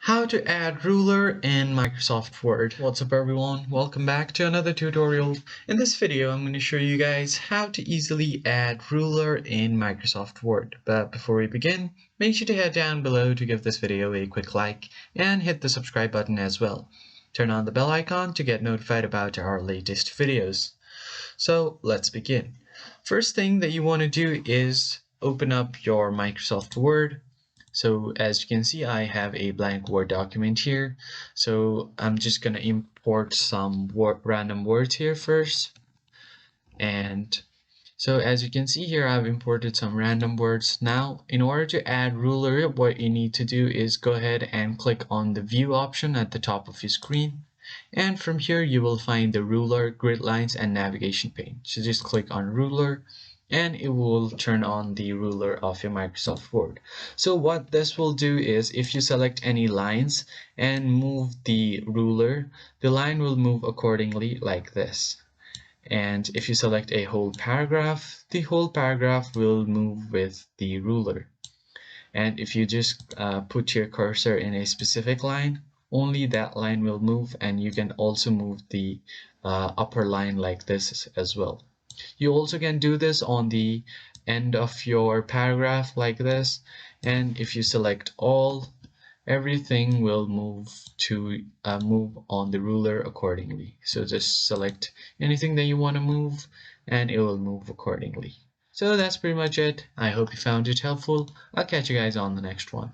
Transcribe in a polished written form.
How to add ruler in Microsoft Word. What's up everyone? Welcome back to another tutorial. In this video, I'm going to show you guys how to easily add ruler in Microsoft Word. But before we begin, make sure to head down below to give this video a quick like and hit the subscribe button as well. Turn on the bell icon to get notified about our latest videos. So let's begin. First thing that you want to do is open up your Microsoft Word. So as you can see, I have a blank Word document here. So I'm just going to import some random words here first. And so as you can see here, I've imported some random words. Now, in order to add ruler, what you need to do is go ahead and click on the view option at the top of your screen. And from here, you will find the ruler, grid lines, and navigation pane. So just click on ruler and it will turn on the ruler of your Microsoft Word. So what this will do is if you select any lines and move the ruler, the line will move accordingly like this. And if you select a whole paragraph, the whole paragraph will move with the ruler. And if you just put your cursor in a specific line, only that line will move, and you can also move the upper line like this as well. You also can do this on the end of your paragraph like this, and if you select all, everything will move on the ruler accordingly. So just select anything that you want to move and it will move accordingly. So that's pretty much it. I hope you found it helpful. I'll catch you guys on the next one.